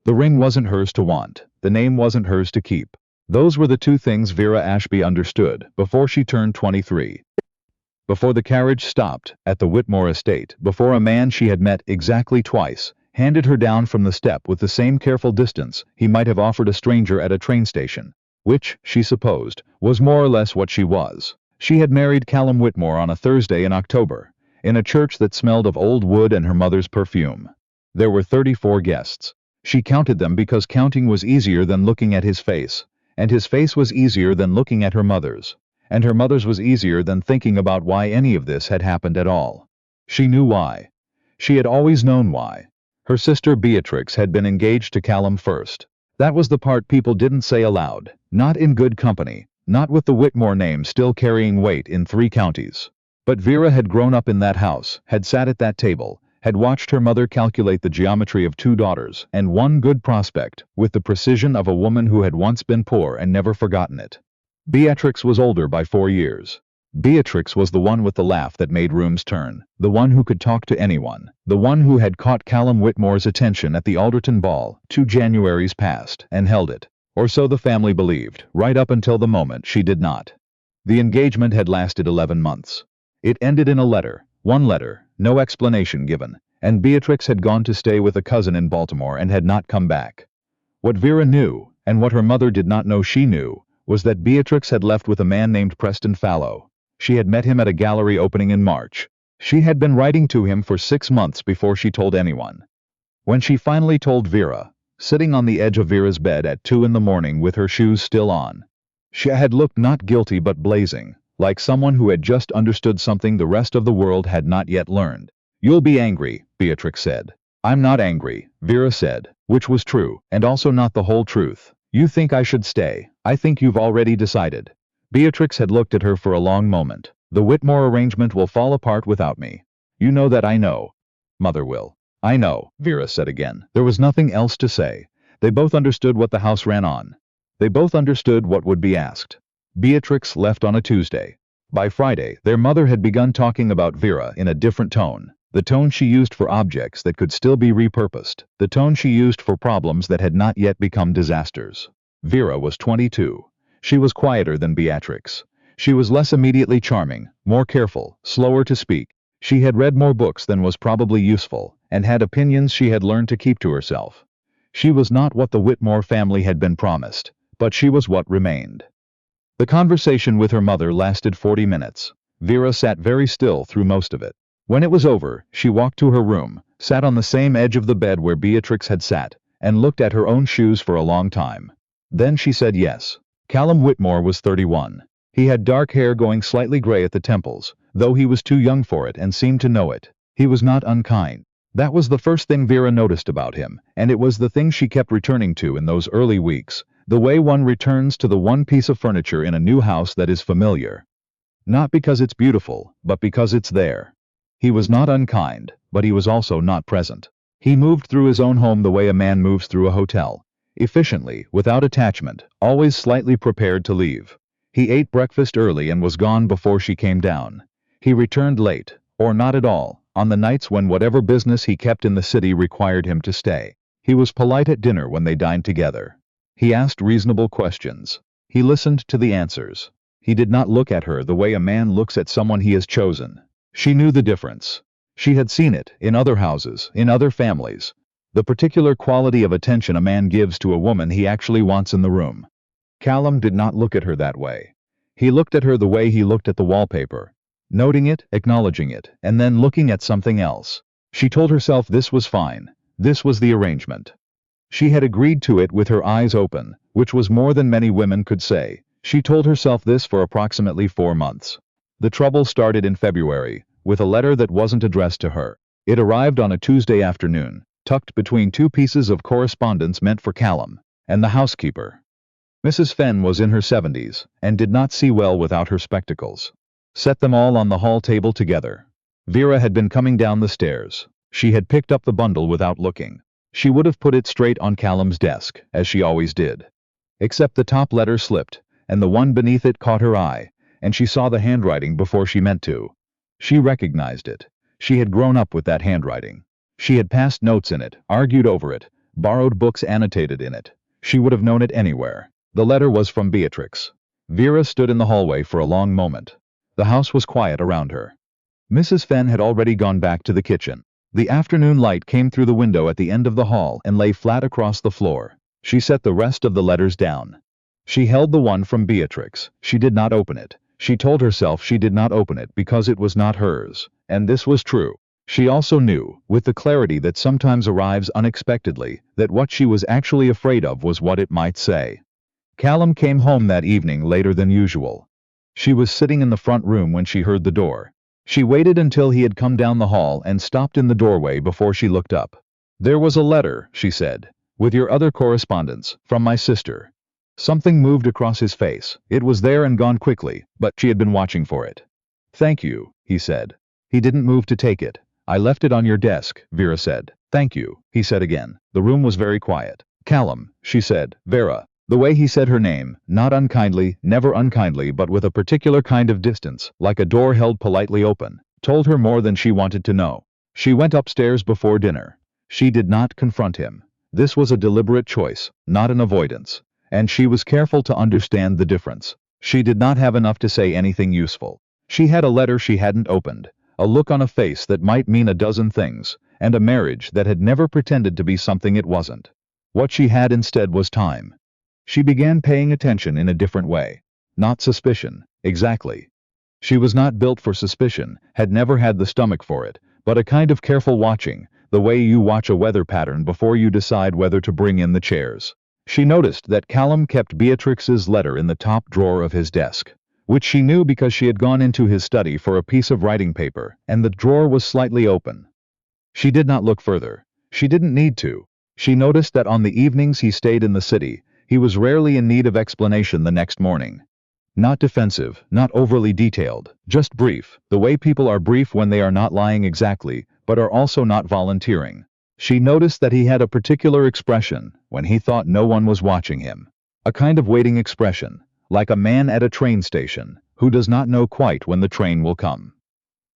The ring wasn't hers to want. The name wasn't hers to keep. Those were the two things Vera Ashby understood before she turned 23. Before the carriage stopped at the Whitmore estate, before a man she had met exactly twice handed her down from the step with the same careful distance he might have offered a stranger at a train station, which, she supposed, was more or less what she was. She had married Callum Whitmore on a Thursday in October, in a church that smelled of old wood and her mother's perfume. There were 34 guests. She counted them because counting was easier than looking at his face, and his face was easier than looking at her mother's, and her mother's was easier than thinking about why any of this had happened at all. She knew why. She had always known why. Her sister Beatrix had been engaged to Callum first. That was the part people didn't say aloud, not in good company, not with the Whitmore name still carrying weight in 3 counties. But Vera had grown up in that house, had sat at that table, had watched her mother calculate the geometry of 2 daughters and 1 good prospect with the precision of a woman who had once been poor and never forgotten it. Beatrix was older by 4 years. Beatrix was the one with the laugh that made rooms turn, the one who could talk to anyone, the one who had caught Callum Whitmore's attention at the Alderton ball 2 Januaries past and held it, or so the family believed, right up until the moment she did not. The engagement had lasted 11 months. It ended in a letter, 1 letter, no explanation given, and Beatrix had gone to stay with a cousin in Baltimore and had not come back. What Vera knew, and what her mother did not know she knew, was that Beatrix had left with a man named Preston Fallow. She had met him at a gallery opening in March. She had been writing to him for 6 months before she told anyone. When she finally told Vera, sitting on the edge of Vera's bed at 2 in the morning with her shoes still on, she had looked not guilty but blazing, like someone who had just understood something the rest of the world had not yet learned. "You'll be angry," Beatrix said. "I'm not angry," Vera said, which was true, and also not the whole truth. "You think I should stay. I think you've already decided." Beatrix had looked at her for a long moment. "The Whitmore arrangement will fall apart without me. You know that I know. Mother will." "I know," Vera said again. There was nothing else to say. They both understood what the house ran on. They both understood what would be asked. Beatrix left on a Tuesday. By Friday, their mother had begun talking about Vera in a different tone. The tone she used for objects that could still be repurposed. The tone she used for problems that had not yet become disasters. Vera was 22. She was quieter than Beatrix. She was less immediately charming, more careful, slower to speak. She had read more books than was probably useful, and had opinions she had learned to keep to herself. She was not what the Whitmore family had been promised, but she was what remained. The conversation with her mother lasted 40 minutes. Vera sat very still through most of it. When it was over, she walked to her room, sat on the same edge of the bed where Beatrix had sat, and looked at her own shoes for a long time. Then she said yes. Callum Whitmore was 31. He had dark hair going slightly gray at the temples, though he was too young for it and seemed to know it. He was not unkind. That was the first thing Vera noticed about him, and it was the thing she kept returning to in those early weeks, the way one returns to the one piece of furniture in a new house that is familiar. Not because it's beautiful, but because it's there. He was not unkind, but he was also not present. He moved through his own home the way a man moves through a hotel. Efficiently, without attachment, always slightly prepared to leave. He ate breakfast early and was gone before she came down. He returned late, or not at all, on the nights when whatever business he kept in the city required him to stay. He was polite at dinner when they dined together. He asked reasonable questions. He listened to the answers. He did not look at her the way a man looks at someone he has chosen. She knew the difference. She had seen it in other houses, in other families. The particular quality of attention a man gives to a woman he actually wants in the room. Callum did not look at her that way. He looked at her the way he looked at the wallpaper, noting it, acknowledging it, and then looking at something else. She told herself this was fine. This was the arrangement. She had agreed to it with her eyes open, which was more than many women could say. She told herself this for approximately 4 months. The trouble started in February, with a letter that wasn't addressed to her. It arrived on a Tuesday afternoon, tucked between 2 pieces of correspondence meant for Callum and the housekeeper. Mrs. Fenn was in her 70s, and did not see well without her spectacles. Set them all on the hall table together. Vera had been coming down the stairs. She had picked up the bundle without looking. She would have put it straight on Callum's desk, as she always did. Except the top letter slipped, and the one beneath it caught her eye, and she saw the handwriting before she meant to. She recognized it. She had grown up with that handwriting. She had passed notes in it, argued over it, borrowed books annotated in it. She would have known it anywhere. The letter was from Beatrix. Vera stood in the hallway for a long moment. The house was quiet around her. Mrs. Fenn had already gone back to the kitchen. The afternoon light came through the window at the end of the hall and lay flat across the floor. She set the rest of the letters down. She held the one from Beatrix. She did not open it. She told herself she did not open it because it was not hers, and this was true. She also knew, with the clarity that sometimes arrives unexpectedly, that what she was actually afraid of was what it might say. Callum came home that evening later than usual. She was sitting in the front room when she heard the door. She waited until he had come down the hall and stopped in the doorway before she looked up. "There was a letter," she said, "with your other correspondence, from my sister." Something moved across his face. It was there and gone quickly, but she had been watching for it. "Thank you," he said. He didn't move to take it. "I left it on your desk," Vera said. "Thank you," he said again. The room was very quiet. "Callum," she said. "Vera." The way he said her name, not unkindly, never unkindly, but with a particular kind of distance, like a door held politely open, told her more than she wanted to know. She went upstairs before dinner. She did not confront him. This was a deliberate choice, not an avoidance. And she was careful to understand the difference. She did not have enough to say anything useful. She had a letter she hadn't opened, a look on a face that might mean a dozen things, and a marriage that had never pretended to be something it wasn't. What she had instead was time. She began paying attention in a different way. Not suspicion, exactly. She was not built for suspicion, had never had the stomach for it, but a kind of careful watching, the way you watch a weather pattern before you decide whether to bring in the chairs. She noticed that Callum kept Beatrix's letter in the top drawer of his desk, which she knew because she had gone into his study for a piece of writing paper, and the drawer was slightly open. She did not look further. She didn't need to. She noticed that on the evenings he stayed in the city, he was rarely in need of explanation the next morning. Not defensive, not overly detailed, just brief, the way people are brief when they are not lying exactly, but are also not volunteering. She noticed that he had a particular expression when he thought no one was watching him. A kind of waiting expression, like a man at a train station, who does not know quite when the train will come.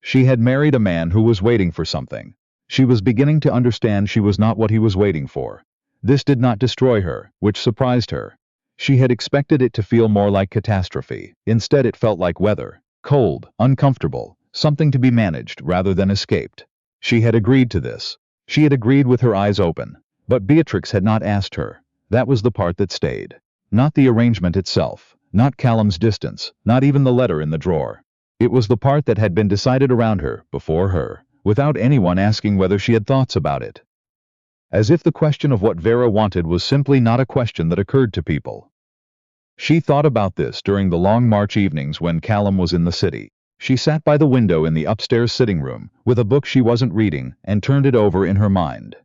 She had married a man who was waiting for something. She was beginning to understand she was not what he was waiting for. This did not destroy her, which surprised her. She had expected it to feel more like catastrophe. Instead it felt like weather. Cold, uncomfortable, something to be managed rather than escaped. She had agreed to this. She had agreed with her eyes open. But Beatrix had not asked her. That was the part that stayed. Not the arrangement itself, not Callum's distance, not even the letter in the drawer. It was the part that had been decided around her, before her, without anyone asking whether she had thoughts about it. As if the question of what Vera wanted was simply not a question that occurred to people. She thought about this during the long March evenings when Callum was in the city. She sat by the window in the upstairs sitting room, with a book she wasn't reading, and turned it over in her mind.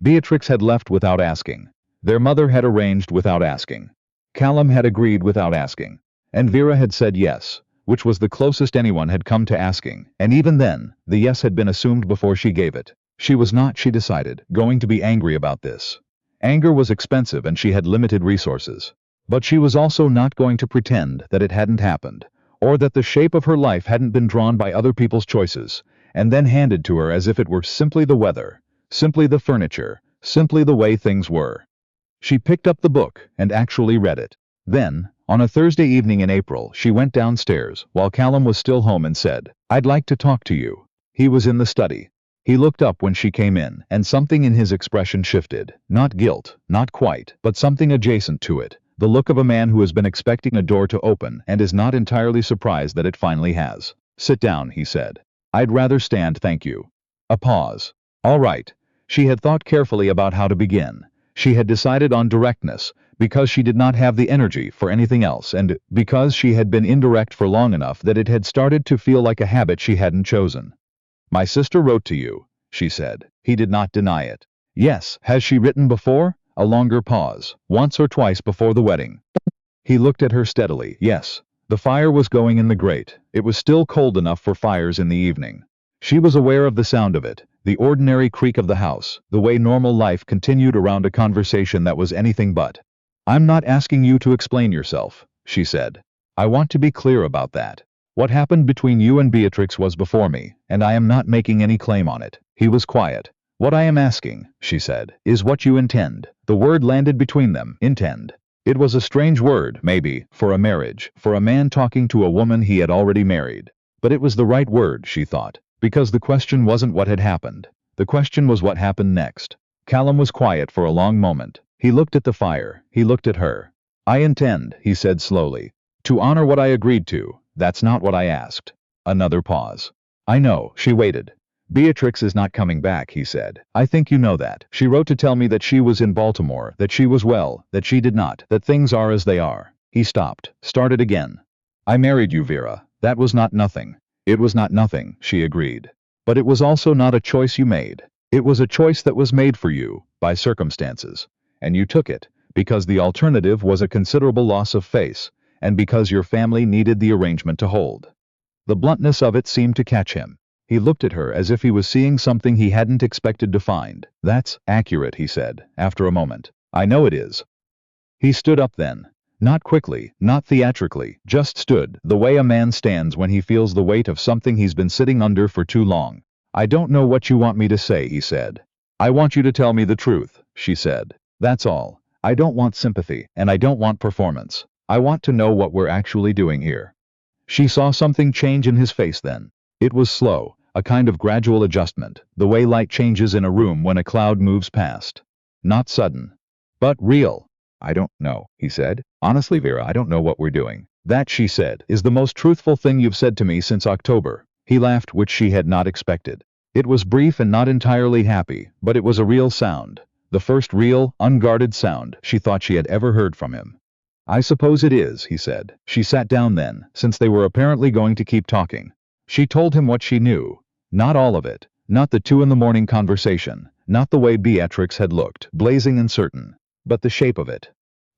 Beatrix had left without asking. Their mother had arranged without asking. Callum had agreed without asking. And Vera had said yes, which was the closest anyone had come to asking, and even then, the yes had been assumed before she gave it. She was not, she decided, going to be angry about this. Anger was expensive and she had limited resources. But she was also not going to pretend that it hadn't happened, or that the shape of her life hadn't been drawn by other people's choices, and then handed to her as if it were simply the weather, simply the furniture, simply the way things were. She picked up the book and actually read it. Then, on a Thursday evening in April, she went downstairs while Callum was still home and said, "I'd like to talk to you." He was in the study. He looked up when she came in, and something in his expression shifted. Not guilt, not quite, but something adjacent to it. The look of a man who has been expecting a door to open and is not entirely surprised that it finally has. "Sit down," he said. "I'd rather stand, thank you." A pause. All right. She had thought carefully about how to begin. She had decided on directness, because she did not have the energy for anything else, and because she had been indirect for long enough that it had started to feel like a habit she hadn't chosen. "My sister wrote to you," she said. He did not deny it. "Yes, has she written before?" A longer pause. "Once or twice before the wedding." He looked at her steadily. "Yes." The fire was going in the grate. It was still cold enough for fires in the evening. She was aware of the sound of it, the ordinary creak of the house, the way normal life continued around a conversation that was anything but. "I'm not asking you to explain yourself," she said. "I want to be clear about that. What happened between you and Beatrix was before me, and I am not making any claim on it." He was quiet. What I am asking, she said, is what you intend. The word landed between them, intend. It was a strange word, maybe, for a marriage, for a man talking to a woman he had already married. But it was the right word, she thought, because the question wasn't what had happened. The question was what happened next. Callum was quiet for a long moment. He looked at the fire. He looked at her. I intend, he said slowly, to honor what I agreed to. That's not what I asked. Another pause. I know, she waited. Beatrix is not coming back, he said. I think you know that. She wrote to tell me that she was in Baltimore, that she was well, that she did not, that things are as they are. He stopped, started again. I married you, Vera. That was not nothing. It was not nothing, she agreed. But it was also not a choice you made. It was a choice that was made for you, by circumstances. And you took it, because the alternative was a considerable loss of face, and because your family needed the arrangement to hold. The bluntness of it seemed to catch him. He looked at her as if he was seeing something he hadn't expected to find. That's accurate, he said, after a moment. I know it is. He stood up then. Not quickly, not theatrically, just stood, the way a man stands when he feels the weight of something he's been sitting under for too long. I don't know what you want me to say, he said. I want you to tell me the truth, she said. That's all. I don't want sympathy, and I don't want performance. I want to know what we're actually doing here. She saw something change in his face then. It was slow, a kind of gradual adjustment, the way light changes in a room when a cloud moves past. Not sudden, but real. I don't know, he said. Honestly, Vera, I don't know what we're doing. That, she said, is the most truthful thing you've said to me since October. He laughed, which she had not expected. It was brief and not entirely happy, but it was a real sound. The first real, unguarded sound she thought she had ever heard from him. I suppose it is, he said. She sat down then, since they were apparently going to keep talking. She told him what she knew. Not all of it. Not the 2 a.m. conversation. Not the way Beatrix had looked, blazing and certain. But the shape of it.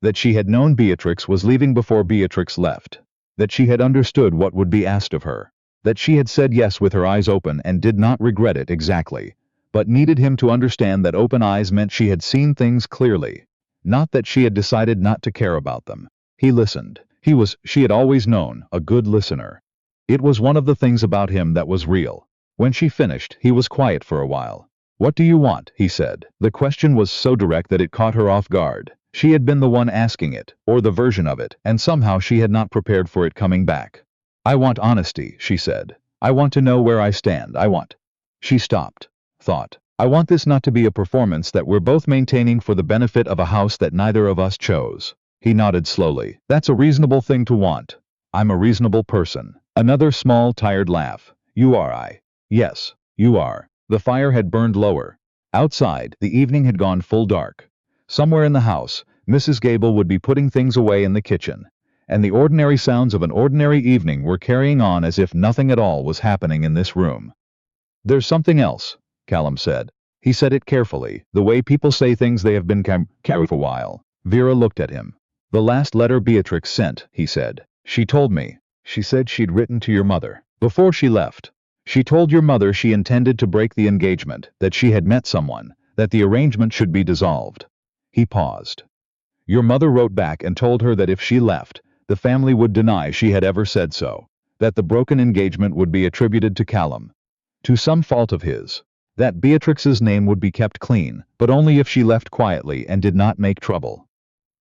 That she had known Beatrix was leaving before Beatrix left. That she had understood what would be asked of her. That she had said yes with her eyes open and did not regret it exactly, but needed him to understand that open eyes meant she had seen things clearly. Not that she had decided not to care about them. He listened. He was, she had always known, a good listener. It was one of the things about him that was real. When she finished, he was quiet for a while. What do you want? He said. The question was so direct that it caught her off guard. She had been the one asking it, or the version of it, and somehow she had not prepared for it coming back. I want honesty, she said. I want to know where I stand. I want. She stopped. Thought. I want this not to be a performance that we're both maintaining for the benefit of a house that neither of us chose. He nodded slowly. That's a reasonable thing to want. I'm a reasonable person. Another small, tired laugh. You are. Yes, you are. The fire had burned lower. Outside, the evening had gone full dark. Somewhere in the house, Mrs. Gable would be putting things away in the kitchen, and the ordinary sounds of an ordinary evening were carrying on as if nothing at all was happening in this room. There's something else, Callum said. He said it carefully, the way people say things they have been carrying for a while. Vera looked at him. The last letter Beatrix sent, he said. She told me. She said she'd written to your mother. Before she left. She told your mother she intended to break the engagement, that she had met someone, that the arrangement should be dissolved. He paused. Your mother wrote back and told her that if she left, the family would deny she had ever said so, that the broken engagement would be attributed to Callum, to some fault of his, that Beatrix's name would be kept clean, but only if she left quietly and did not make trouble.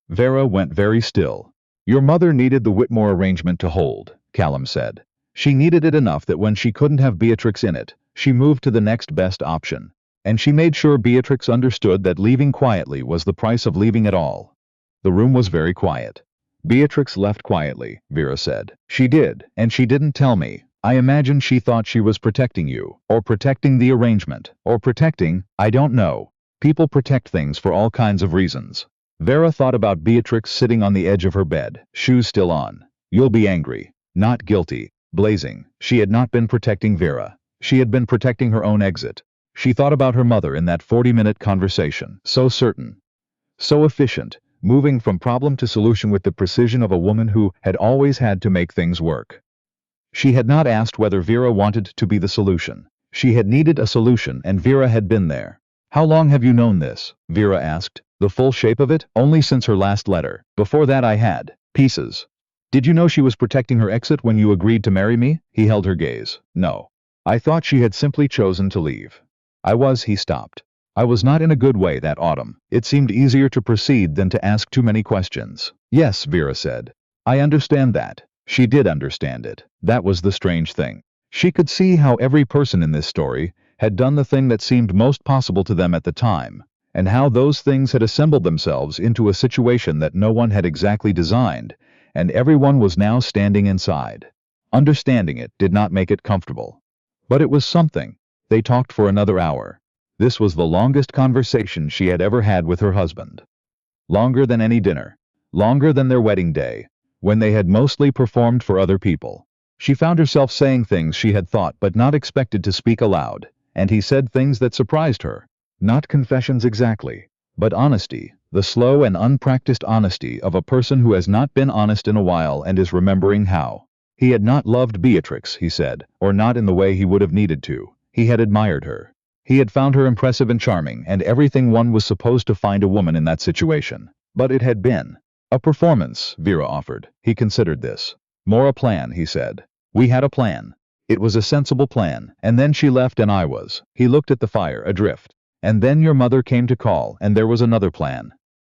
Vera went very still. Your mother needed the Whitmore arrangement to hold, Callum said. She needed it enough that when she couldn't have Beatrix in it, she moved to the next best option. And she made sure Beatrix understood that leaving quietly was the price of leaving at all. The room was very quiet. Beatrix left quietly, Vera said. She did, and she didn't tell me. I imagine she thought she was protecting you, or protecting the arrangement, or protecting, I don't know. People protect things for all kinds of reasons. Vera thought about Beatrix sitting on the edge of her bed, shoes still on. You'll be angry. Not guilty. Blazing. She had not been protecting Vera. She had been protecting her own exit. She thought about her mother in that 40-minute conversation, so certain, so efficient, moving from problem to solution with the precision of a woman who had always had to make things work. She had not asked whether Vera wanted to be the solution. She had needed a solution, and Vera had been there. How long have you known this? Vera asked. The full shape of it? Only since her last letter. Before that I had pieces. Did you know she was protecting her exit when you agreed to marry me? He held her gaze. No. I thought she had simply chosen to leave. He stopped. I was not in a good way that autumn. It seemed easier to proceed than to ask too many questions. Yes, Vera said. I understand that. She did understand it. That was the strange thing. She could see how every person in this story had done the thing that seemed most possible to them at the time, and how those things had assembled themselves into a situation that no one had exactly designed, and everyone was now standing inside. Understanding it did not make it comfortable. But it was something. They talked for another hour. This was the longest conversation she had ever had with her husband. Longer than any dinner. Longer than their wedding day, when they had mostly performed for other people. She found herself saying things she had thought but not expected to speak aloud, and he said things that surprised her. Not confessions exactly, but honesty, the slow and unpracticed honesty of a person who has not been honest in a while and is remembering how. He had not loved Beatrix, he said, or not in the way he would have needed to. He had admired her. He had found her impressive and charming, and everything one was supposed to find a woman in that situation. But it had been a performance, Vera offered. He considered this. More a plan, he said. We had a plan. It was a sensible plan, and then she left and I was. He looked at the fire, adrift. And then your mother came to call, and there was another plan.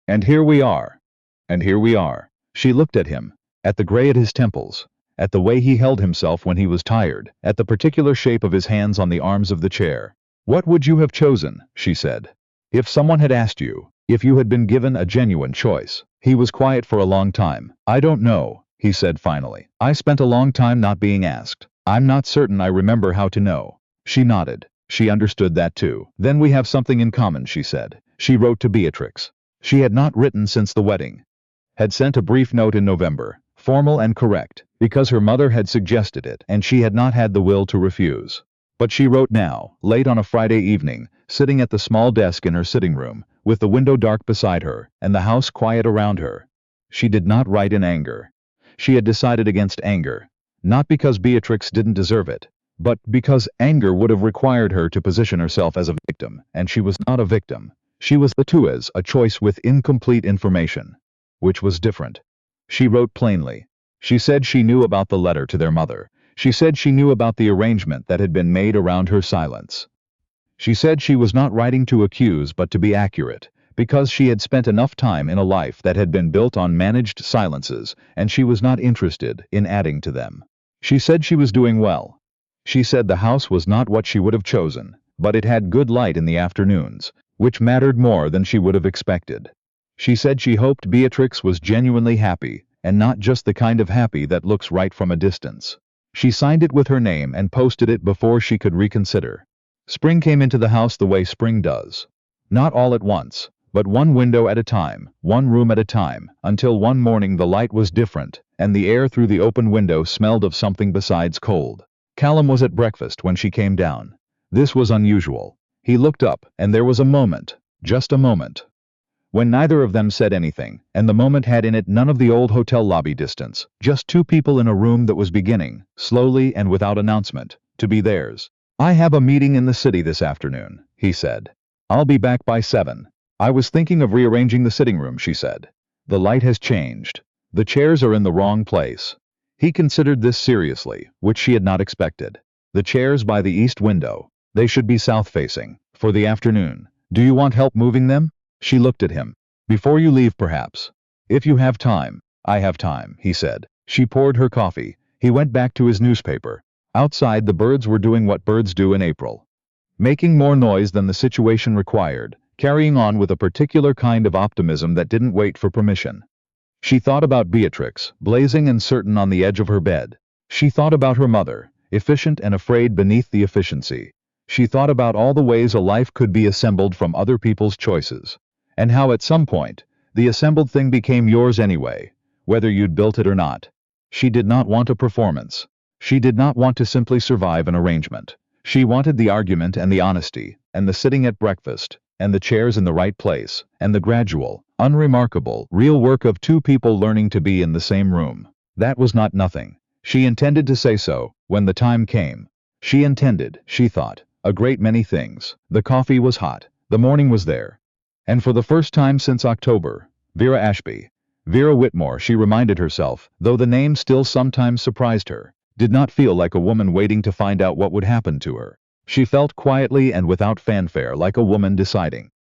And here we are. And here we are. She looked at him, at the gray at his temples, at the way he held himself when he was tired, at the particular shape of his hands on the arms of the chair. What would you have chosen, she said, if someone had asked you, if you had been given a genuine choice? He was quiet for a long time. I don't know, he said finally. I spent a long time not being asked. I'm not certain I remember how to know. She nodded. She understood that too. Then we have something in common, she said. She wrote to Beatrix. She had not written since the wedding. Had sent a brief note in November, formal and correct, because her mother had suggested it and she had not had the will to refuse. But she wrote now, late on a Friday evening, sitting at the small desk in her sitting room, with the window dark beside her, and the house quiet around her. She did not write in anger. She had decided against anger, not because Beatrix didn't deserve it, but because anger would have required her to position herself as a victim, and she was not a victim. She was the Tues, a choice with incomplete information, which was different. She wrote plainly. She said she knew about the letter to their mother. She said she knew about the arrangement that had been made around her silence. She said she was not writing to accuse but to be accurate, because she had spent enough time in a life that had been built on managed silences, and she was not interested in adding to them. She said she was doing well. She said the house was not what she would have chosen, but it had good light in the afternoons, which mattered more than she would have expected. She said she hoped Beatrix was genuinely happy, and not just the kind of happy that looks right from a distance. She signed it with her name and posted it before she could reconsider. Spring came into the house the way spring does. Not all at once, but one window at a time, one room at a time, until one morning the light was different, and the air through the open window smelled of something besides cold. Callum was at breakfast when she came down. This was unusual. He looked up, and there was a moment, just a moment, when neither of them said anything, and the moment had in it none of the old hotel lobby distance, just two people in a room that was beginning, slowly and without announcement, to be theirs. I have a meeting in the city this afternoon, he said. I'll be back by 7. I was thinking of rearranging the sitting room, she said. The light has changed. The chairs are in the wrong place. He considered this seriously, which she had not expected. The chairs by the east window. They should be south-facing, for the afternoon. Do you want help moving them? She looked at him. Before you leave, perhaps. If you have time. I have time, he said. She poured her coffee. He went back to his newspaper. Outside, the birds were doing what birds do in April. Making more noise than the situation required, carrying on with a particular kind of optimism that didn't wait for permission. She thought about Beatrix, blazing and certain on the edge of her bed. She thought about her mother, efficient and afraid beneath the efficiency. She thought about all the ways a life could be assembled from other people's choices, and how at some point, the assembled thing became yours anyway, whether you'd built it or not. She did not want a performance. She did not want to simply survive an arrangement. She wanted the argument and the honesty, and the sitting at breakfast, and the chairs in the right place, and the gradual, unremarkable, real work of two people learning to be in the same room. That was not nothing. She intended to say so, when the time came. She intended, she thought, a great many things. The coffee was hot. The morning was there. And for the first time since October, Vera Ashby, Vera Whitmore, she reminded herself, though the name still sometimes surprised her, did not feel like a woman waiting to find out what would happen to her. She felt quietly and without fanfare like a woman deciding.